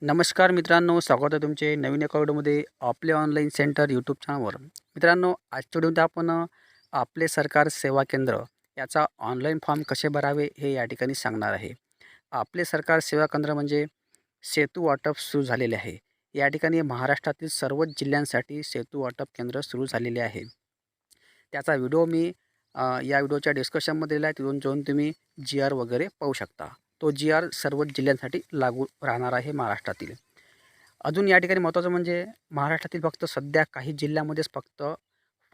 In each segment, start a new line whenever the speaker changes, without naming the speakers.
नमस्कार मित्रांनो, स्वागत आहे तुमचे नवीन एका व्हिडिओमध्ये आपले ऑनलाईन सेंटर यूट्यूब चॅनलवर. मित्रांनो, आजच्या व्हिडिओमध्ये आपण आपले सरकार सेवा केंद्र याचा ऑनलाईन फॉर्म कसे भरावे हे या ठिकाणी सांगणार आहे. आपले सरकार सेवा केंद्र म्हणजे सेतू वाटप सुरू झालेले आहे. या ठिकाणी महाराष्ट्रातील सर्वच जिल्ह्यांसाठी सेतू वाटप केंद्र सुरू झालेले आहे. त्याचा व्हिडिओ मी या व्हिडिओच्या डिस्क्रिप्शनमध्ये दिला आहे. तिथून जाऊन तुम्ही GR वगैरे पाहू शकता. तो GR सर्वच जिल्ह्यांसाठी लागू राहणार आहे महाराष्ट्रातील. अजून या ठिकाणी महत्त्वाचं म्हणजे महाराष्ट्रातील फक्त सध्या काही जिल्ह्यामध्येच फक्त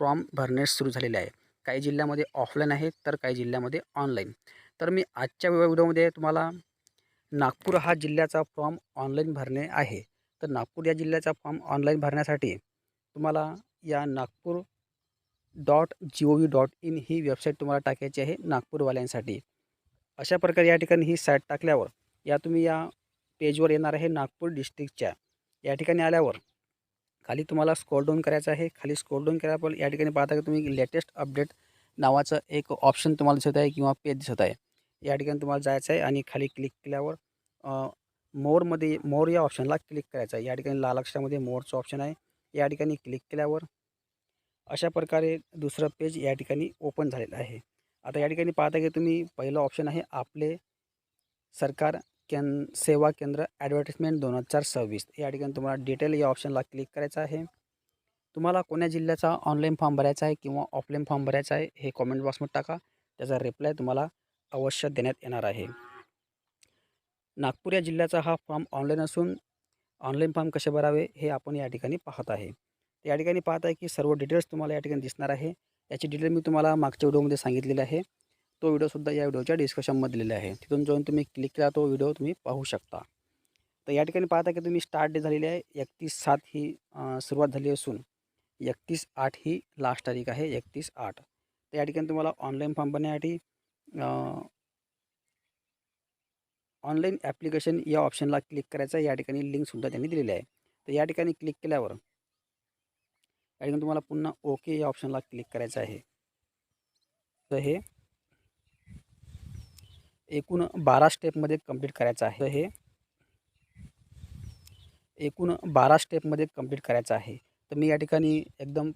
फॉर्म भरणे सुरू झालेले आहे. काही जिल्ह्यामध्ये ऑफलाईन आहे, तर काही जिल्ह्यामध्ये ऑनलाईन. तर मी आजच्या व्हिडिओमध्ये तुम्हाला नागपूर हा जिल्ह्याचा फॉर्म ऑनलाईन भरणे आहे. तर नागपूर या जिल्ह्याचा फॉर्म ऑनलाईन भरण्यासाठी तुम्हाला या naagpur.gov.in ही वेबसाईट तुम्हाला टाकायची आहे नागपूरवाल्यांसाठी. अशा प्रकारे या ठिकाणी ही साईट टाकल्यावर तुम्ही या पेजवर येणार आहे नागपूर डिस्ट्रिक्टच्या. या ठिकाणी आल्यावर खाली तुम्हाला स्क्रॉल डाऊन करायचं आहे. खाली स्क्रॉल डाऊन केल्यावर या ठिकाणी पाहता की तुम्ही लेटेस्ट अपडेट नावाचं एक ऑप्शन तुम्हाला दिसत आहे किंवा पेज दिसत आहे. या ठिकाणी तुम्हाला जायचं आहे आणि खाली क्लिक केल्यावर मोर या ऑप्शनला क्लिक करायचं आहे. या ठिकाणी लाल अक्षरामध्ये मोरचं ऑप्शन आहे. या ठिकाणी क्लिक केल्यावर अशा प्रकारे दुसरं पेज या ठिकाणी ओपन झालेलं आहे. आता या ठिकाणी पाहता की तुम्ही पहिलं ऑप्शन आहे आपले सरकार सेवा केंद्र ॲडव्हर्टाइजमेंट 2026. या ठिकाणी तुम्हाला डिटेल या ऑप्शनला क्लिक करायचं आहे. तुम्हाला कोण्या जिल्ह्याचा ऑनलाईन फॉर्म भरायचा आहे किंवा ऑफलाईन फॉर्म भरायचा आहे हे कॉमेंट बॉक्समध्ये टाका. त्याचा रिप्लाय तुम्हाला अवश्य देण्यात येणार आहे. नागपूर या जिल्ह्याचा हा फॉर्म ऑनलाईन असून ऑनलाईन फॉर्म कसे भरावे हे आपण या ठिकाणी पाहत आहे. या ठिकाणी पाहत आहे की सर्व डिटेल्स तुम्हाला या ठिकाणी दिसणार आहे. याची डिटेल मी तुम्हाला मागच्या व्हिडिओमध्ये सांगितलेली आहे. तो व्हिडिओसुद्धा या व्हिडिओच्या डिस्क्रिप्शनमध्ये दिलेला आहे. तिथून जाऊन तुम्ही क्लिक केला तो व्हिडिओ तुम्ही पाहू शकता. तर या ठिकाणी पाहता की तुम्ही स्टार्ट डेट झालेली आहे. 31/7 ही सुरुवात झाली असून 31/8 ही लास्ट तारीख आहे. 31/8. तर या ठिकाणी तुम्हाला ऑनलाईन फॉर्म भरण्यासाठी ऑनलाईन ॲप्लिकेशन या ऑप्शनला क्लिक करायचं आहे. या ठिकाणी लिंकसुद्धा त्यांनी दिलेली आहे. तर या ठिकाणी क्लिक केल्यावर या ठिकाणी तुम्हाला पुन्हा ओके या ऑप्शनला क्लिक करायचं आहे. तर हे एकूण 12 स्टेपमध्ये कंप्लीट करायचं आहे. तर हे एकूण 12 स्टेपमध्ये कंप्लीट करायचं आहे. तर मी या ठिकाणी एकदम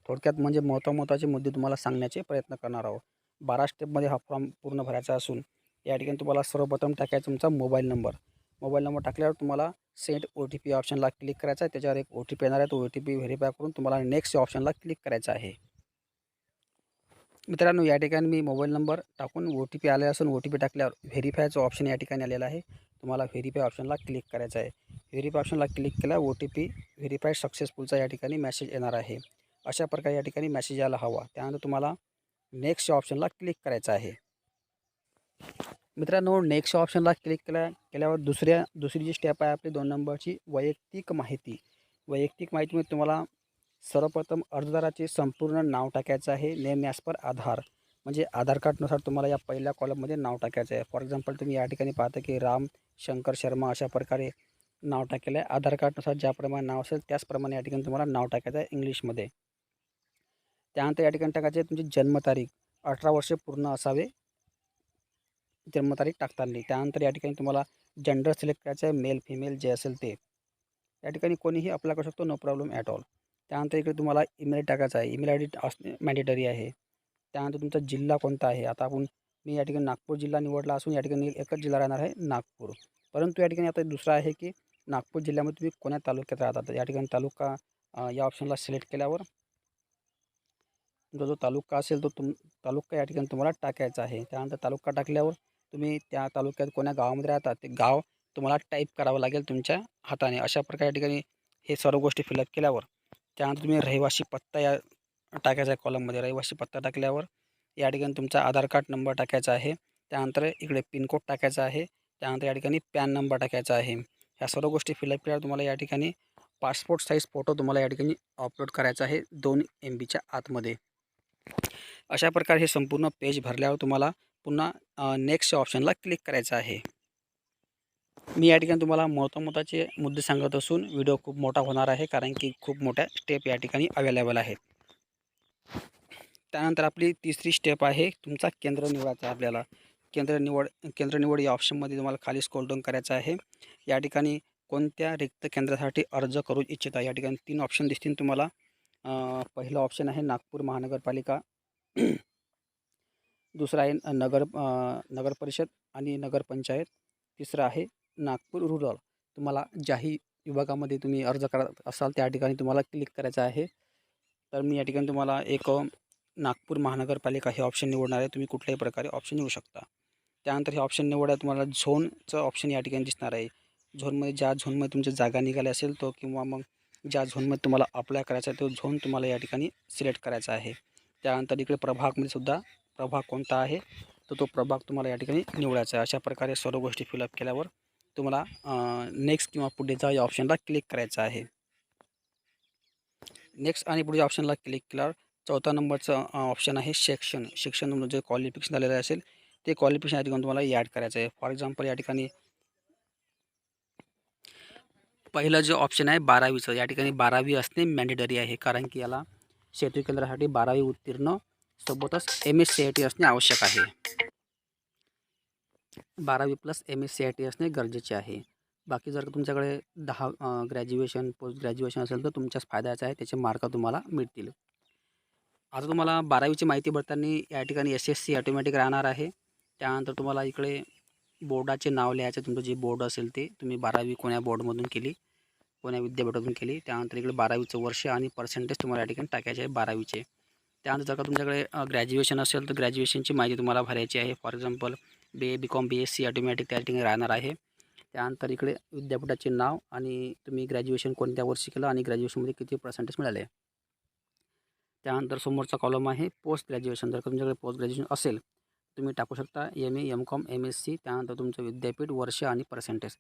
थोडक्यात म्हणजे महत्त्वाचे मुद्दे तुम्हाला सांगण्याचे प्रयत्न करणार आहोत. 12 स्टेपमध्ये हा फॉर्म पूर्ण भरायचा असून या ठिकाणी तुम्हाला सर्वप्रथम टाकायचा तुमचा मोबाईल नंबर. मोबाईल नंबर टाकल्यावर तुम्हाला सेंड OTP ऑप्शनला क्लिक करायचा आहे. त्याच्यावर एक OTP येणार आहे. तो OTP व्हेरीफाय करून तुम्हाला नेक्स्ट या ऑप्शनला क्लिक करायचं आहे. मित्रांनो, या ठिकाणी मी मोबाईल नंबर टाकून OTP आले असून OTP टाकल्यावर व्हेरीफायचं ऑप्शन या ठिकाणी आलेलं आहे. तुम्हाला व्हेरीफाय ऑप्शनला क्लिक करायचं आहे. व्हेरीफाय ऑप्शनला क्लिक केला OTP व्हेरीफाय सक्सेसफुलचा या ठिकाणी मेसेज येणार आहे. अशा प्रकारे या ठिकाणी मेसेज यायला हवा. त्यानंतर तुम्हाला नेक्स्ट या ऑप्शनला क्लिक करायचं आहे. मित्रांनो, नेक्स्ट ऑप्शनला क्लिक केल्यावर दुसरी जी स्टेप आहे आपली 2 नंबरची वैयक्तिक माहिती. वैयक्तिक माहितीमध्ये तुम्हाला सर्वप्रथम अर्जदाराचे संपूर्ण नाव टाकायचं आहे. नेम ॲज पर आधार म्हणजे आधार कार्डनुसार तुम्हाला या पहिल्या कॉलममध्ये नाव टाकायचं आहे. फॉर एक्झाम्पल तुम्ही या ठिकाणी पाहता की राम शंकर शर्मा अशा प्रकारे नाव टाकेलं आहे. आधार कार्डनुसार ज्याप्रमाणे नाव असेल त्याचप्रमाणे या ठिकाणी तुम्हाला नाव टाकायचं आहे इंग्लिशमध्ये. त्यानंतर या ठिकाणी टाकायचे तुमची जन्मतारीख 18 वर्षे पूर्ण असावे जन्मतारीख टाकताना. त्यानंतर या ठिकाणी तुम्हाला जेंडर सिलेक्ट करायचं आहे. मेल फिमेल जे असेल ते. या ठिकाणी कोणीही अप्लाय करू शकतो. No problem at all. त्यानंतर इकडे तुम्हाला ईमेल टाकायचा आहे. ईमेल ID असणे मॅन्डेटरी आहे. त्यानंतर तुमचा जिल्हा कोणता आहे. आता मी या ठिकाणी नागपूर जिल्हा निवडला असून या ठिकाणी एकच जिल्हा राहणार आहे नागपूर. परंतु या ठिकाणी आता दुसरा आहे की नागपूर जिल्ह्यामध्ये तुम्ही कोण्या तालुक्यात राहता. तर या ठिकाणी तालुका या ऑप्शनला सिलेक्ट केल्यावर तुमचा जो तालुका असेल तो तालुका या ठिकाणी तुम्हाला टाकायचा आहे. त्यानंतर तालुका टाकल्यावर तुम्ही त्या तालुक्यात कोण्या गावामध्ये राहता ते गाव तुम्हाला टाईप करावं लागेल तुमच्या हाताने. अशा प्रकारे या ठिकाणी हे सर्व गोष्टी फिलअप केल्यावर त्यानंतर तुम्ही रहिवासी पत्ता या टाकायचा आहे कॉलममध्ये. रहिवासी पत्ता टाकल्यावर या ठिकाणी तुमचा आधार कार्ड नंबर टाकायचा आहे. त्यानंतर इकडे पिनकोड टाकायचा आहे. त्यानंतर या ठिकाणी पॅन नंबर टाकायचा आहे. ह्या सर्व गोष्टी फिलअप केल्यावर तुम्हाला या ठिकाणी पासपोर्ट साईज फोटो तुम्हाला या ठिकाणी अपलोड करायचा आहे 2 MBच्या आतमध्ये. अशा प्रकारे हे संपूर्ण पेज भरल्यावर तुम्हाला पुन्हा नेक्स्ट ऑप्शनला क्लिक करायचं आहे. मी या ठिकाणी तुम्हाला महत्त्वाचे मुद्दे सांगत असून व्हिडिओ खूप मोठा होणार आहे कारण की खूप मोठ्या स्टेप या ठिकाणी अवेलेबल आहेत. त्यानंतर आपली तिसरी स्टेप आहे तुमचा केंद्र निवडायचा आहे आपल्याला. केंद्र निवड या ऑप्शनमध्ये तुम्हाला खाली स्क्रॉल डाऊन करायचं आहे. या ठिकाणी कोणत्या रिक्त केंद्रासाठी अर्ज करू इच्छिता? या ठिकाणी 3 ऑप्शन दिसतील तुम्हाला. पहिला ऑप्शन आहे नागपूर महानगरपालिका. दुसरा आहे नगर परिषद आणि नगरपंचायत. तिसरं आहे नागपूर रुरल. तुम्हाला ज्याही विभागामध्ये तुम्ही अर्ज करत असाल त्या ठिकाणी तुम्हाला क्लिक करायचं आहे. तर मी या ठिकाणी तुम्हाला एक नागपूर महानगरपालिका हे ऑप्शन निवडणार आहे. तुम्ही कुठल्याही प्रकारे ऑप्शन निवडू शकता. त्यानंतर हे ऑप्शन निवडा तुम्हाला झोनचं ऑप्शन या ठिकाणी दिसणार आहे. झोनमध्ये ज्या झोनमध्ये तुमची जागा निघाली असेल तो किंवा मग ज्या झोनमध्ये तुम्हाला अप्लाय करायचा आहे तो झोन तुम्हाला या ठिकाणी सिलेक्ट करायचा आहे. त्यानंतर इकडे प्रभागमध्ये सुद्धा प्रभाग कोणता आहे तर तो प्रभाग तुम्हाला या ठिकाणी निवडायचा आहे. अशा प्रकारे सर्व गोष्टी फिलअप केल्यावर तुम्हाला नेक्स्ट किंवा पुढे जा या ऑप्शनला क्लिक करायचं आहे. नेक्स्ट आणि पुढच्या ऑप्शनला क्लिक केल्यावर चौथा नंबरचं ऑप्शन आहे शिक्षण तुमचं जे क्वालिफिकेशन झालेलं असेल ते क्वालिफिकेशन या ठिकाणी तुम्हाला ॲड करायचं आहे. फॉर एक्झाम्पल या ठिकाणी पहिलं जे ऑप्शन आहे 12वीचं, या ठिकाणी 12वी असणे मॅन्डेटरी आहे. कारण की याला शेतकरी केंद्रासाठी 12वी उत्तीर्ण सोबतच MSCIT असणे आवश्यक आहे. 12वी प्लस MSCIT असणे गरजेचे आहे. बाकी जर तुमच्याकडे 10 ग्रॅज्युएशन पोस्ट ग्रॅज्युएशन असेल तर तुमच्याच फायद्याचं आहे. त्याचे मार्क तुम्हाला मिळतील. आता तुम्हाला 12वीची माहिती भरताना या ठिकाणी SSC ऑटोमॅटिक राहणार आहे. त्यानंतर तुम्हाला इकडे बोर्डाचे नाव लिहायचं. तुमचं जे बोर्ड असेल ते तुम्ही 12वी कोण्या बोर्डमधून केली, कोण्या विद्यापीठातून केली. त्यानंतर इकडे 12वीचं वर्ष आणि पर्सेंटेज तुम्हाला या ठिकाणी टाकायचे आहे 12वीचे. त्यानंतर जर का तुमच्याकडे ग्रॅज्युएशन असेल तर ग्रॅज्युएशनची माहिती तुम्हाला भरायची आहे. For example BA BCom BSc automatic त्या ठिकाणी राहणार आहे. त्यानंतर इकडे विद्यापीठाचे नाव आणि तुम्ही ग्रॅज्युएशन कोणत्या वर्षी केलं आणि ग्रॅज्युएशनमध्ये किती पर्सेंटेज मिळाले. त्यानंतर समोरचा कॉलम आहे पोस्ट ग्रॅज्युएशन. जर का तुमच्याकडे पोस्ट ग्रॅज्युएशन असेल तुम्ही टाकू शकता MA MCom MSc. त्यानंतर तुमचं विद्यापीठ वर्ष आणि पर्सेंटेज.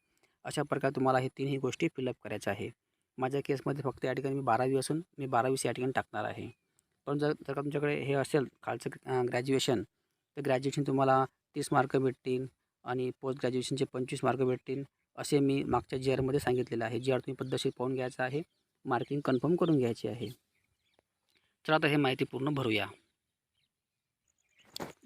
अशा प्रकारे तुम्हाला हे तिन्ही गोष्टी फिलअप करायच्या आहे. माझ्या केसमध्ये फक्त या ठिकाणी मी 12वी असून मी 12वीच या ठिकाणी टाकणार आहे. पण जर का तुमच्याकडे हे असेल खालचं ग्रॅज्युएशन तर ग्रॅज्युएशन तुम्हाला 30 मार्क भेटतील आणि पोस्ट ग्रॅज्युएशनचे 25 मार्क भेटतील असे मी मागच्या GRमध्ये सांगितलेलं आहे. GR तुम्ही पद्धतशीर पाहून घ्यायचं आहे. मार्किंग कन्फर्म करून घ्यायची आहे. तर आता हे माहिती पूर्ण भरूया.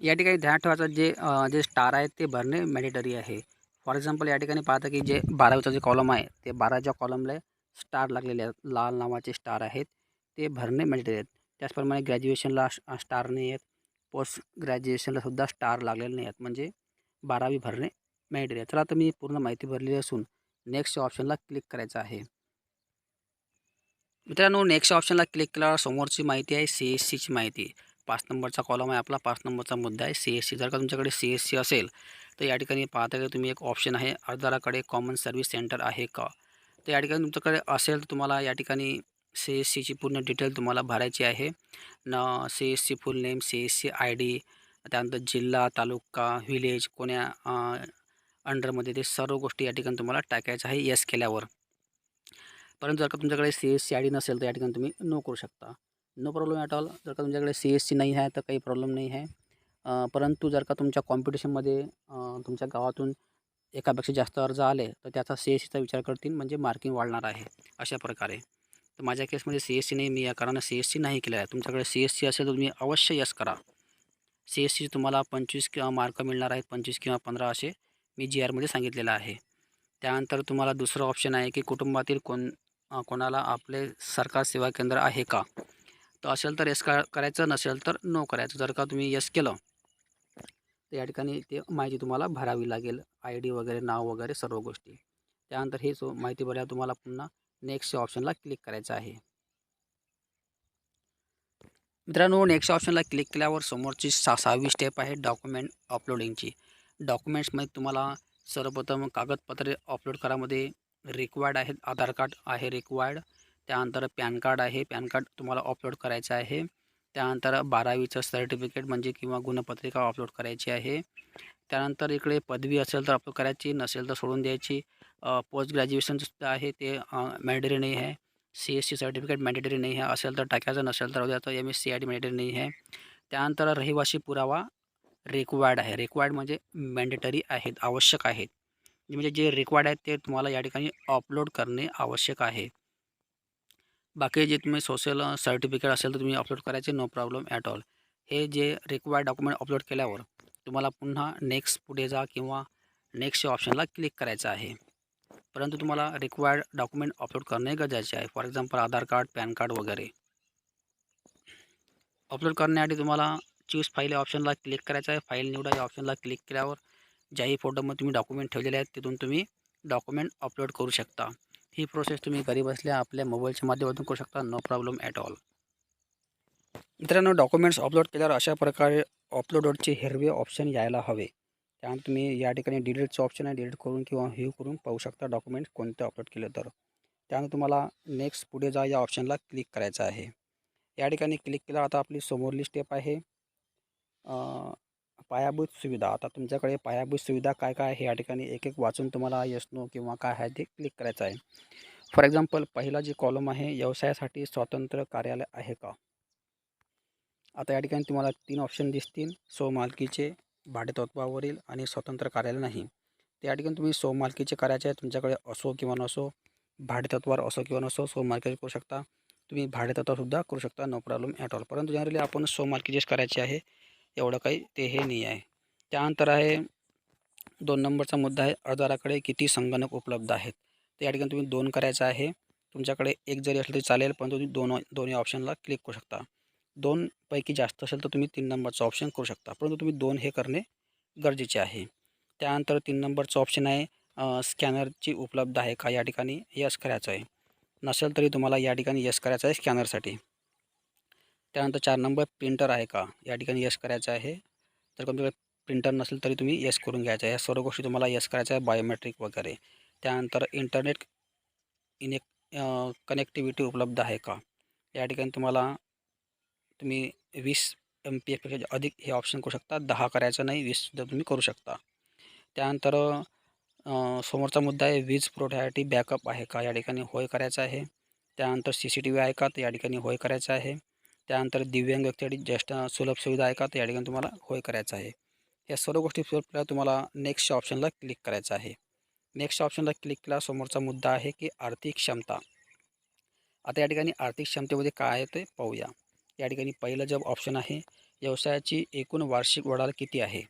या ठिकाणी ध्यान ठेवायचं जे स्टार आहेत ते भरणे मॅन्डेटरी आहे. फॉर एक्झाम्पल या ठिकाणी पाहता की जे 12वीचा जे कॉलम आहे ते 12च्या कॉलमला स्टार लागलेले आहेत. लाल नावाचे स्टार आहेत ते भरणे मॅन्डेटरी आहेत. त्याचप्रमाणे ग्रॅज्युएशनला स्टार नाही आहेत. पोस्ट ग्रॅज्युएशनला सुद्धा स्टार लागलेले नाही आहेत. म्हणजे 12वी भरणे मॅन्डेटरी आहे. चला आता मी पूर्ण माहिती भरलेली असून नेक्स्ट ऑप्शनला क्लिक करायचं आहे. मित्रांनो नेक्स्ट ऑप्शनला क्लिक केल्यावर समोरची माहिती आहे CSCची माहिती. 5 नंबरचा कॉलम आहे आपला. 5 नंबरचा मुद्दा आहे CSC. जर का तुमच्याकडे CSC असेल तर या ठिकाणी पाहता की तुम्ही एक ऑप्शन आहे अर्जदाराकडे कॉमन सर्व्हिस सेंटर आहे का. तर या ठिकाणी तुमच्याकडे असेल तर तुम्हाला या ठिकाणी CSCची पूर्ण डिटेल तुम्हाला भरायची आहे. CSC फुल नेम, CSC ID, त्यानंतर जिल्हा, तालुका, व्हिलेज कोण्या अंडरमध्ये ते सर्व गोष्टी या ठिकाणी तुम्हाला टाकायचं आहे येस केल्यावर. परंतु जर का तुमच्याकडे CSC ID नसेल तर या ठिकाणी तुम्ही नो करू शकता. No problem at all. जर का तुमच्याकडे CSC नाही आहे तर काही प्रॉब्लेम नाही आहे. परंतु जर का तुमच्या कॉम्पिटिशनमध्ये तुमच्या गावातून एकापेक्षा जास्त अर्ज आले तर त्याचा CSCचा विचार करतील म्हणजे मार्किंग वाढणार आहे अशा प्रकारे. तर माझ्या केसमध्ये CSC नाही. मी या कारणाने CSC नाही केलं आहे. तुमच्याकडे CSC असेल तर तुम्ही अवश्य यस करा. CSC तुम्हाला 25 मार्क मिळणार आहेत. 25 किंवा 15 असे मी GRमध्ये सांगितलेलं आहे. त्यानंतर तुम्हाला दुसरं ऑप्शन आहे की कुटुंबातील कोणाला आपले सरकार सेवा केंद्र आहे का. तर असेल तर येस करायचं, नसेल तर नो करायचं. जर का तुम्ही येस केलं तर या ठिकाणी ते माहिती तुम्हाला भरावी लागेल. ID वगैरे, नाव वगैरे सर्व गोष्टी. त्यानंतर हे माहिती भरल्यावर तुम्हाला पुन्हा नेक्स्ट ऑप्शनला क्लिक करायचं आहे. मित्रांनो नेक्स्ट ऑप्शनला क्लिक केल्यावर समोरची 6वी स्टेप आहे डॉक्युमेंट अपलोडिंगची. डॉक्युमेंट्समध्ये तुम्हाला सर्वप्रथम कागदपत्रे अपलोड करामध्ये रिक्वायर्ड आहेत. आधार कार्ड आहे रिक्वायर्ड. त्यानंतर पॅन कार्ड आहे. पॅन कार्ड तुम्हाला अपलोड करायचं आहे. त्यानंतर 12वीचं सर्टिफिकेट म्हणजे किंवा गुणपत्रिका अपलोड करायची आहे. त्यानंतर इकडे पदवी असेल तर अपलोड करायची, नसेल तर सोडून द्यायची. पोस्ट ग्रॅज्युएशनसुद्धा आहे ते मॅन्डेटरी नाही आहे. CSC सर्टिफिकेट मॅन्डेटरी नाही आहे. असेल तर टाकायचं, नसेल तर उद्याचं MSCIT मॅन्डेटरी नाही आहे. त्यानंतर रहिवासी पुरावा रिक्वायर्ड आहे. रिक्वायर्ड म्हणजे मॅन्डेटरी आहेत, आवश्यक आहेत. म्हणजे जे रिक्वायर्ड आहेत ते तुम्हाला या ठिकाणी अपलोड करणे आवश्यक आहे. बाकी जे तुम्ही सोशल सर्टिफिकेट असेल तर तुम्ही अपलोड करायचे, नो प्रॉब्लेम ॲट ऑल. हे जे रिक्वायर्ड डॉक्युमेंट अपलोड केल्यावर तुम्हाला पुन्हा नेक्स्ट पुढे जा किंवा नेक्स्ट ऑप्शनला क्लिक करायचं आहे. परंतु तुम्हाला रिक्वायर्ड डॉक्युमेंट अपलोड करणे गरजेचे आहे. For example Aadhaar card, pan card वगैरे. अपलोड करण्यासाठी तुम्हाला चूज फाईल या ऑप्शनला क्लिक करायचं आहे. फाईल निवडा या ऑप्शनला क्लिक केल्यावर ज्याही फोल्डरमध्ये तुम्ही डॉक्युमेंट ठेवलेले आहेत तिथून तुम्ही डॉक्युमेंट अपलोड करू शकता. ही प्रोसेस तुम्ही घरी बसल्या आपल्या मोबाईलच्या माध्यमातून करू शकता. No problem at all. मित्रांनो, डॉक्युमेंट्स अपलोड केल्यावर अशा प्रकारे अपलोडचे हिरवे ऑप्शन यायला हवे. त्यानंतर तुम्ही या ठिकाणी डिलीटचं ऑप्शन आहे, डिलीट करून किंवा व्ह्यू करून पाहू शकता डॉक्युमेंट कोणते अपलोड केले तर. त्यानंतर तुम्हाला नेक्स्ट पुढे जा या ऑप्शनला क्लिक करायचं आहे. या ठिकाणी क्लिक केल्यावर आता आपली समोरली स्टेप आहे पायाभूत सुविधा. आता तुमच्याकडे पायाभूत सुविधा काय काय आहे या ठिकाणी एक एक वाचून तुम्हाला येस नो किंवा काय आहे ते क्लिक करायचं आहे. फॉर एक्झाम्पल पहिला जी कॉलम आहे, व्यवसायासाठी स्वतंत्र कार्यालय आहे का. आता या ठिकाणी तुम्हाला 3 ऑप्शन दिसतील. स्वमालकीचे, भाडेतत्त्वावरील आणि स्वतंत्र कार्यालय नाही. तर या ठिकाणी तुम्ही स्वमालकीचे करायचे आहे, तुमच्याकडे असो किंवा नसो, भाडेतत्त्वावर असो किंवा नसो, स्वमालकीचे करू शकता. तुम्ही भाडेतत्त्वासुद्धा करू शकता, नो प्रॉब्लेम ॲट ऑल. परंतु जनरली आपण स्वमालकीचेच करायचे आहे, एवढं काही ते हे नाही आहे. त्यानंतर आहे 2 नंबरचा मुद्दा आहे, अर्जदाराकडे किती संगणक उपलब्ध आहेत. तर या ठिकाणी तुम्ही 2 करायचं आहे. तुमच्याकडे 1 जरी असलं तरी चालेल, परंतु तुम्ही दोन्ही ऑप्शनला क्लिक करू शकता. 2 पैकी जास्त असेल तर तुम्ही 3 नंबरचा ऑप्शन करू शकता, परंतु तुम्ही 2 हे करणे गरजेचे आहे. त्यानंतर 3 नंबरचा ऑप्शन आहे स्कॅनरची उपलब्ध आहे का, या ठिकाणी यस करायचं आहे. नसेल तरी तुम्हाला या ठिकाणी यस करायचं आहे स्कॅनरसाठी. त्यानंतर 4 नंबर प्रिंटर आहे का, या ठिकाणी यस करायचं आहे. जर तुमच्याकडे प्रिंटर नसेल तरी तुम्ही यस करून घ्यायचं आहे. या सर्व गोष्टी तुम्हाला यस करायच्या आहे, बायोमेट्रिक वगैरे. त्यानंतर इंटरनेट इनेक कनेक्टिव्हिटी उपलब्ध आहे का, या ठिकाणी तुम्ही 20 MPFपेक्षा अधिक हे ऑप्शन करू शकता. 10 करायचं नाही, 20 सुद्धा तुम्ही करू शकता. त्यानंतर समोरचा मुद्दा आहे वीज पुरवठ्यासाठी बॅकअप आहे का, या ठिकाणी होय करायचं आहे. त्यानंतर CCTV आहे का, तर या ठिकाणी होय करायचं आहे. त्यानंतर दिव्यांग व्यक्तीसाठी ज्येष्ठ सुलभ सुविधा आहे का, तर या ठिकाणी तुम्हाला होय करायचं आहे. या सर्व गोष्टी फिल तुम्हाला नेक्स्ट ऑप्शनला क्लिक करायचं आहे. नेक्स्ट ऑप्शनला क्लिक केला समोरचा मुद्दा आहे की आर्थिक क्षमता. आता या ठिकाणी आर्थिक क्षमतेमध्ये काय आहे ते पाहूया. या ठिकाणी पहिलं जब ऑप्शन आहे व्यवसायाची एकूण वार्षिक उलाढाल किती आहे.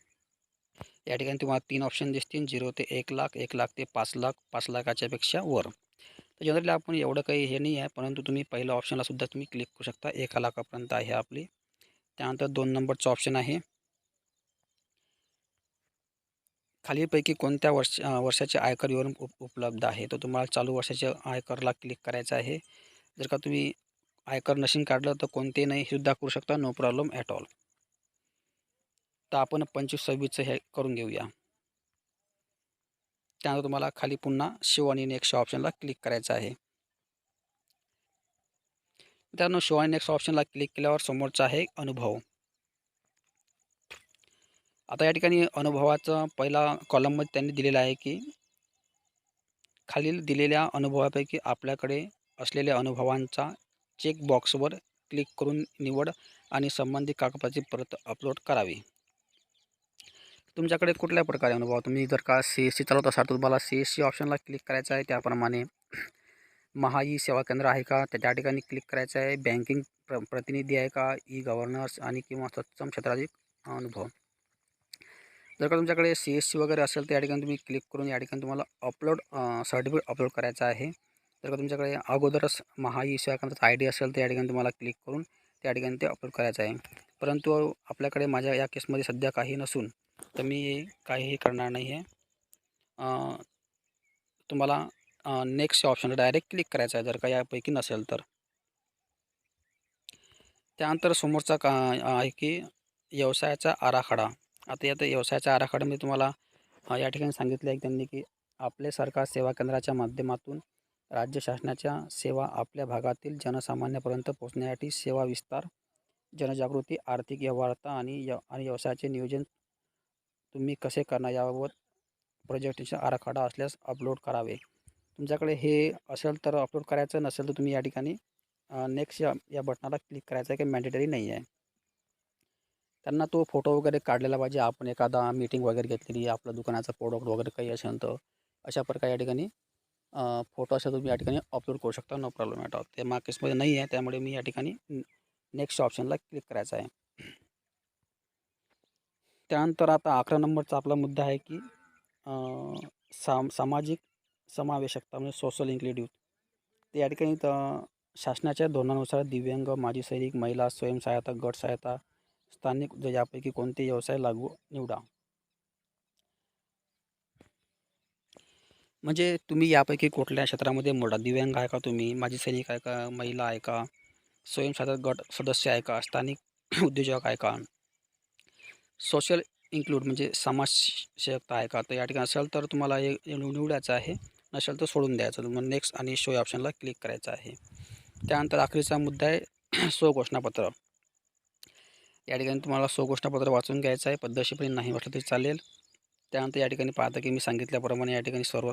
या ठिकाणी तुम्हाला 3 ऑप्शन दिसतील, 0 ते 1 लाख, 1 लाख ते 5 लाख, 5 लाखाच्या पेक्षा वर. तर जनरली आपण एवढं काही हे नाही आहे, परंतु तुम्ही पहिल्या ऑप्शनला सुद्धा तुम्ही क्लिक करू शकता. 1 लाखापर्यंत आहे आपली. त्यानंतर 2 नंबरचा ऑप्शन आहे खालीलपैकी कोणत्या वर्षाचे आयकर विवरण उपलब्ध आहे. तर तुम्हाला चालू वर्षाच्या आयकरला क्लिक करायचं आहे. जर का तुम्ही आयकर नशीन काढलं तर कोणते नाही हे सुद्धा करू शकता, नो प्रॉब्लेम ॲट ऑल. तर आपण 25-26चं हे करून घेऊया. त्यानंतर तुम्हाला खाली पुन्हा शो आणि नेक्स्ट ऑप्शनला क्लिक करायचं आहे. मित्रांनो, शो आणि नेक्स्ट ऑप्शनला क्लिक केल्यावर समोरचा आहे अनुभव. आता या ठिकाणी अनुभवाचा पहिला कॉलममध्ये त्यांनी दिलेला आहे की खालील दिलेल्या अनुभवापैकी आपल्याकडे असलेल्या अनुभवांचा चेकबॉक्सवर क्लिक करून निवड आणि संबंधित कागदपत्राची प्रत अपलोड करावी. तुमच्याकडे कुठल्या प्रकारे अनुभव, तुम्ही जर का CSC चालवत असाल तर तुम्हाला CSC ऑप्शनला क्लिक करायचं आहे. त्याप्रमाणे महाई सेवा केंद्र आहे का, त्या ठिकाणी क्लिक करायचं आहे. बँकिंग प्रतिनिधी आहे का, गव्हर्नन्स आणि किंवा तत्सम क्षेत्राधिक अनुभव. जर का तुमच्याकडे CSC वगैरे असेल तर या ठिकाणी तुम्ही क्लिक करून या ठिकाणी तुम्हाला अपलोड सर्टिफिकेट अपलोड करायचं आहे. जर का तुमच्याकडे अगोदरच महाई सेवा केंद्राचा ID असेल तर या ठिकाणी तुम्हाला क्लिक करून त्या ठिकाणी ते अपलोड करायचं आहे. परंतु आपल्याकडे माझ्या या केसमध्ये सध्या काही नसून तर मी काहीही करणार नाही आहे. तुम्हाला नेक्स्ट ऑप्शनला डायरेक्ट क्लिक करायचं आहे जर का यापैकी नसेल तर. त्यानंतर समोरचा आहे की व्यवसायाचा आराखडा. आता यात व्यवसायाच्या आराखड्यामध्ये तुम्हाला या ठिकाणी सांगितलं आहे त्यांनी की आपले सरकार सेवा केंद्राच्या माध्यमातून राज्य शासनाच्या सेवा आपल्या भागातील जनसामान्यापर्यंत पोहोचण्यासाठी सेवा विस्तार, जनजागृती, आर्थिक व्यवहार्यता आणि व्यवसायाचे नियोजन तुम्ही कसे करणार याबाबत प्रोजेक्टचा आराखडा असल्यास अपलोड करावे. तुमच्याकडे हे असेल तर अपलोड करायचं, नसेल तर तुम्ही या ठिकाणी नेक्स्ट या बटनाला क्लिक करायचं आहे, काही मॅन्डेटरी नाही आहे. त्यांना तो फोटो वगैरे काढलेला पाहिजे. आपण एखादा मीटिंग वगैरे घेतलेली, आपलं दुकानाचं प्रोडक्ट वगैरे काही असेल तर अशा प्रकारे या ठिकाणी फोटो असेल तुम्ही या ठिकाणी अपलोड करू शकता, नो प्रॉब्लेम ॲट ऑल. ते माझ्या केसमध्ये नाही आहे, त्यामुळे मी या ठिकाणी नेक्स्ट ऑप्शनला क्लिक करायचं आहे. त्यानंतर आता 11 नंबरचा आपला मुद्दा आहे की सामाजिक समावेशकता म्हणजे सोशल इन्क्लुडिव्ह. तर या ठिकाणी शासनाच्या धोरणानुसार दिव्यांग, माजी सैनिक, महिला, स्वयंसहायता गट सहायता, स्थानिक यापैकी कोणते व्यवसाय लागू निवडा. म्हणजे तुम्ही यापैकी कुठल्या क्षेत्रामध्ये मोडा. दिव्यांग आहे का तुम्ही, माजी सैनिक आहे का, महिला आहे का, स्वयंसहायता गट सदस्य आहे का, स्थानिक उद्योजक आहे का, सोशल इन्क्लूड म्हणजे समाजसेवकता आहे का. तर या ठिकाणी असेल तर तुम्हाला हे निवडायचं आहे, नसेल तर सोडून द्यायचं. तुम्हाला नेक्स्ट आणि शो या ऑप्शनला क्लिक करायचं आहे. त्यानंतर अखेरचा मुद्दा आहे स्वघोषणापत्र. या ठिकाणी तुम्हाला स्वघोषणापत्र वाचून घ्यायचं आहे. पद्धतशीरपणे नाही वाटलं तरी चालेल. त्यानंतर या ठिकाणी पाहता की मी सांगितल्याप्रमाणे या ठिकाणी सर्व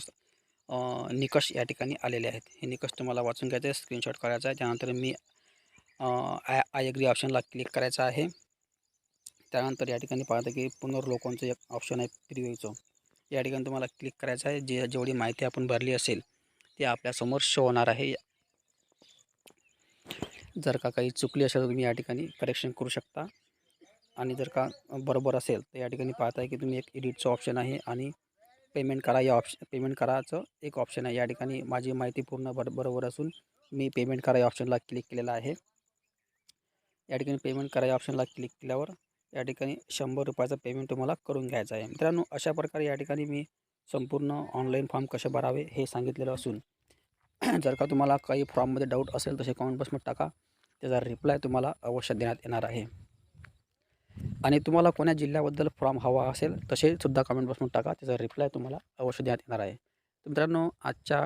निकष या ठिकाणी आलेले आहेत. हे निकष तुम्हाला वाचून घ्यायचे आहे, स्क्रीनशॉट करायचा आहे. त्यानंतर मी आय एग्री ऑप्शनला क्लिक करायचं आहे. त्यानंतर या ठिकाणी पाहता की पुनर्वलोकनचं एक ऑप्शन आहे प्रिव्ह्यूचं. या ठिकाणी तुम्हाला क्लिक करायचं आहे. जेवढी माहिती आपण भरली असेल ती आपल्यासमोर शो होणार आहे. जर का काही चुकली असेल तर तुम्ही या ठिकाणी करेक्शन करू शकता, आणि जर का बरोबर असेल तर या ठिकाणी पाहताय की तुम्ही एक एडिटचं ऑप्शन आहे आणि पेमेंट करा या पेमेंट करायचं एक ऑप्शन आहे. या ठिकाणी माझी माहिती पूर्ण बरोबर असून मी पेमेंट करा या ऑप्शनला क्लिक केलेलं आहे. या ठिकाणी पेमेंट करा या ऑप्शनला क्लिक केल्यावर या ठिकाणी ₹100 पेमेंट तुम्हाला करून घ्यायचं आहे. मित्रांनो, अशा प्रकारे या ठिकाणी मी संपूर्ण ऑनलाईन फॉर्म कसे भरावे हे सांगितलेलं असून जर का तुम्हाला काही फॉर्ममध्ये डाऊट असेल तसे कमेंट बॉक्समध्ये टाका. त्याचा रिप्लाय तुम्हाला अवश्य देण्यात येणार आहे. आणि तुम्हाला कोण्या जिल्ह्याबद्दल फॉर्म हवा असेल तसे सुद्धा कमेंट बॉक्समध्ये टाका. त्याचा रिप्लाय तुम्हाला अवश्य देण्यात येणार आहे. तर मित्रांनो, आजच्या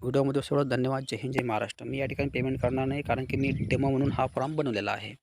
व्हिडिओमध्ये सर्व धन्यवाद. जय हिंद, जय महाराष्ट्र. मी या ठिकाणी पेमेंट करणार नाही, कारण की मी डेमो म्हणून हा फॉर्म बनवलेला आहे.